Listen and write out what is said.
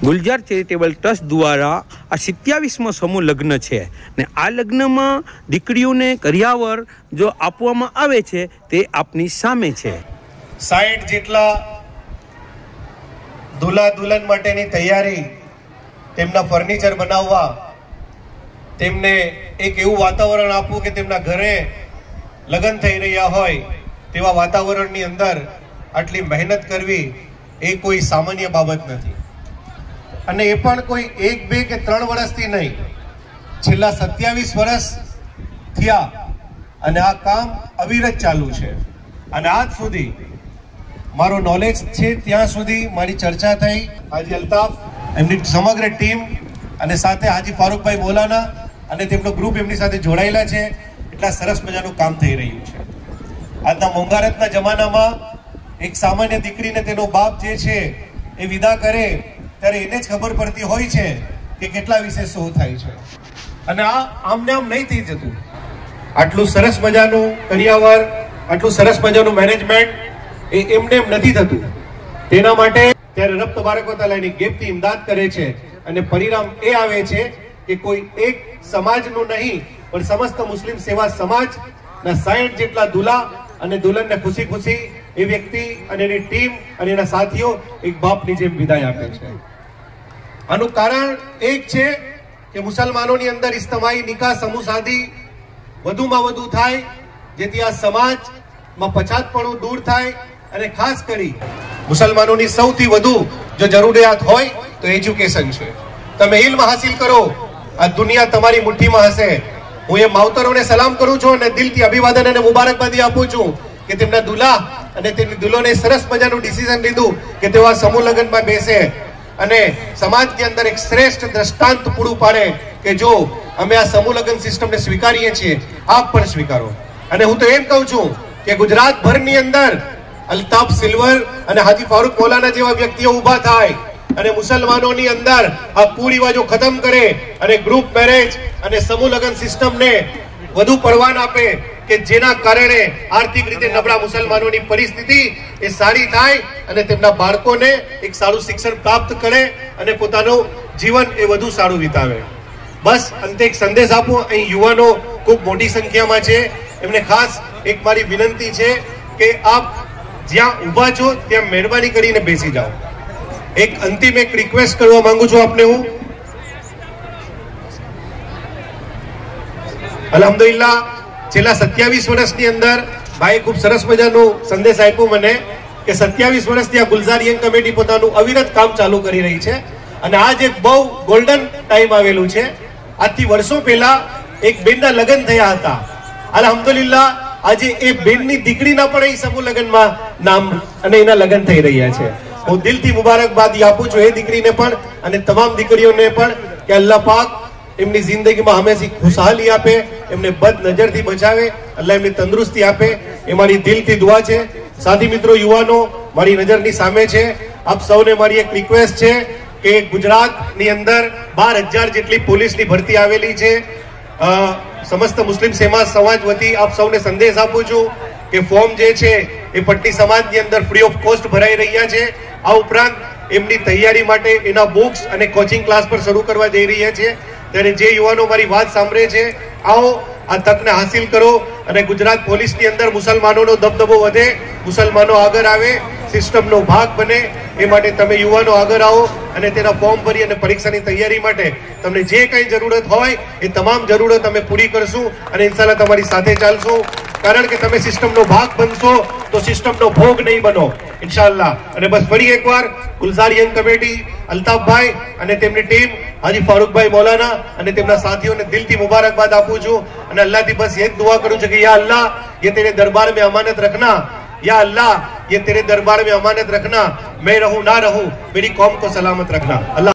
ગુલજાર charitable trust દ્વારા આ 27મો સમૂહ લગ્ન છે ને આ લગ્નમાં દીકરીઓને કરિયાવર જો આપવામાં આવે છે તે આપની સામે છે। 60 જેટલા દુલ્હા દુલ્હન માટેની તૈયારી, તેમના ફર્નિચર બનાવવા, તેમને એક એવું વાતાવરણ આપવું કે તેમના ઘરે લગ્ન થઈ રહ્યા હોય તેવા વાતાવરણની અંદર આટલી મહેનત કરવી એ કોઈ સામાન્ય બાબત નથી। અને એ પણ કોઈ 1, 2 કે 3 વર્ષથી નહીં, છેલ્લા 27 વર્ષ થયા અને આ કામ અવિરત ચાલુ છે। અને આજ સુધી મારો નોલેજ છે ત્યાં સુધી મારી ચર્ચા થઈ હાજી અલ્તાફ, એમની સમગ્ર ટીમ અને સાથે હાજી ફારૂકભાઈ મૌલાના અને તેમનો ગ્રુપ એમની સાથે જોડાયેલા છે। એટલા સરસ મજાનું કામ થઈ રહ્યું છે। આજના મોંઘવારીના જમાનામાં એક સામાન્ય દીકરીને તેનો બાપ જે છે એ વિદા કરે ત્યારે એને જ ખબર પડતી હોય છે કે કેટલા વિશે શું થાય છે। અને આ આમને આમ નહીં થઈ જતું। આટલું સરસ મજાનું કરિયાવર, આટલું સરસ મજાનું મેનેજમેન્ટ એ એમને એમ નથી થતું। તેના માટે ત્યારે રબ તબારક વ તઆલાની ગેપથી ઇમદાદ કરે છે અને પરિણામ એ આવે છે કે કોઈ એક સમાજનું નહીં પણ સમસ્ત મુસ્લિમ સેવા સમાજના 60 જેટલા દુલ્હા અને દુલ્હનને ખુશી ખુશી એ વ્યક્તિ અને એની ટીમ અને એના સાથીઓ એક બાપની જેમ વિદાય આપે છે। આનું કારણ એક છે કે મુસલમાનોની અંદર ઇજ્તમાઈ નિકાહ સમૂહ શાદી વધુમાં વધુ થાય, જેથી આ સમાજમાં પછાતપણું દૂર થાય। અને ખાસ કરી મુસલમાનોની સૌથી વધુ જો જરૂરિયાત હોય તો એજ્યુકેશન છે। તમે ઇલ્મ હાસિલ કરો, આ દુનિયા તમારી મુઠ્ઠીમાં હશે। હું એ માવતરોને સલામ કરું છું અને દિલથી અભિવાદન અને મુબારકબાદી આપું છું કે તેમના દુલ્હા અને તેમની દુલ્હોને સરસ મજાનું ડિસિઝન લીધું કે તેઓ આ સમૂહ લગ્નમાં બેસે અને સમાજની અંદર એક શ્રેષ્ઠ દ્રષ્ટાંત પૂરું પાડે કે જો અમે આ સમૂહ લગ્ન સિસ્ટમને સ્વીકારીએ છીએ, આપ પણ સ્વીકારો। અને હું તો એમ કહું છું કે ગુજરાતભરની અંદર અલ્તાફ સિલ્વર અને હાજી ફારૂક મૌલાના જેવા વ્યક્તિઓ ઊભા થાય અને મુસલમાનોની અંદર આ કુરિવાજો ખતમ કરે અને ગ્રુપ મેરેજ અને સમૂહ લગ્ન સિસ્ટમને વધુ પરવાન આપે કે જેના કારણે આર્થિક રીતે નબળા મુસલમાનોની પરિસ્થિતિ એ સારી થાય અને તેમના બાળકોને એક સારું શિક્ષણ પ્રાપ્ત કરે અને પોતાનું જીવન એ વધુ સારું વિતાવે। બસ અંતે એક સંદેશ આપું, અહીં યુવાનો ખૂબ મોટી સંખ્યામાં છે, એમને ખાસ એક મારી વિનંતી છે કે આપ જ્યાં ઊભા છો ત્યાં મહેરબાની કરીને બેસી જાઓ। એક અંતિમ એક રિક્વેસ્ટ કરવા માંગુ છું આપને હું। અલ્હમ્દુલિલ્લાહ છેલ્લા 27 વર્ષની અંદર ભાઈ ખૂબ સરસ મજાનો સંદેશ આપ્યો મને કે 27 વર્ષથી આ ગુલઝાર યંગ કમિટી પોતાનું અવિરત કામ ચાલુ કરી રહી છે અને આજ એક બહુ ગોલ્ડન ટાઈમ આવેલું છે। આજથી વર્ષો પહેલા એક બેનના લગ્ન થયા હતા। અલ્હમ્દુલિલ્લાહ આજે એ બેનની દીકરીના પણ અહીં સમૂહ લગ્નમાં નામ અને એના લગ્ન થઈ રહ્યા છે। હું દિલથી મુબારકબાદી આપું છું એ દીકરીને પણ અને તમામ દીકરીઓને પણ કે અલ્લાહ પાક એમની જિંદગીમાં હંમેશા ખુશહાલી આપે, એમને બદ નજરથી બચાવે, અલ્લાહ એમની તંદુરસ્તી આપે, એ મારી દિલથી દુઆ છે। સાથી મિત્રો, યુવાનો મારી નજરની સામે છે, આપ સૌને મારી એક રિક્વેસ્ટ છે કે ગુજરાતની અંદર 12,000 જેટલી પોલીસની ભરતી આવેલી છે। સમસ્ત મુસ્લિમ સમાજ વતી આપ સૌને સંદેશ આપું છું કે ફોર્મ જે છે એ પટ્ટી સમાજની અંદર ફ્રી ઓફ કોસ્ટ ભરાઈ રહ્યા છે। આ ઉપરાંત એમની તૈયારી માટે એના બુક્સ અને કોચિંગ ક્લાસ પર શરૂ કરવા જઈ રહ્યા છે। ત્યારે જે યુવાનો મારી વાત સાંભળે છે, આવો આ તકને હાસિલ કરો અને ગુજરાત પોલીસની અંદર મુસલમાનોનો દબદબો વધે, મુસલમાનો આગળ આવે, સિસ્ટમનો ભાગ બને, એ માટે તમે યુવાનો આગળ આવો અને તેના ફોર્મ ભરી અને પરીક્ષાની તૈયારી માટે તમને જે કંઈ જરૂરત હોય એ તમામ જરૂરત અમે પૂરી કરશું અને ઇન્શાલ્લાહ તમારી સાથે ચાલશું। કારણ કે તમે સિસ્ટમનો ભાગ બનશો તો સિસ્ટમનો ભોગ નહીં બનો ઇન્શાલ્લાહ। અને બસ ફરી એકવાર ગુલઝાર યંગ કમિટી, અલ્તાફભાઈ અને તેમની ટીમ, હાજી ફારૂકભાઈ મૌલાના અને તેમના સાથીઓને દિલથી મુબારકબાદ આપું છું અને અલ્લાહથી બસ એ જ દુઆ કરું છું કે યા અલ્લાહ ये तेरे दरबार में अमानत रखना, या अल्लाह ये तेरे दरबार में अमानत रखना, मैं रहूं ना रहूं मेरी कौम को सलामत रखना। अल्लाह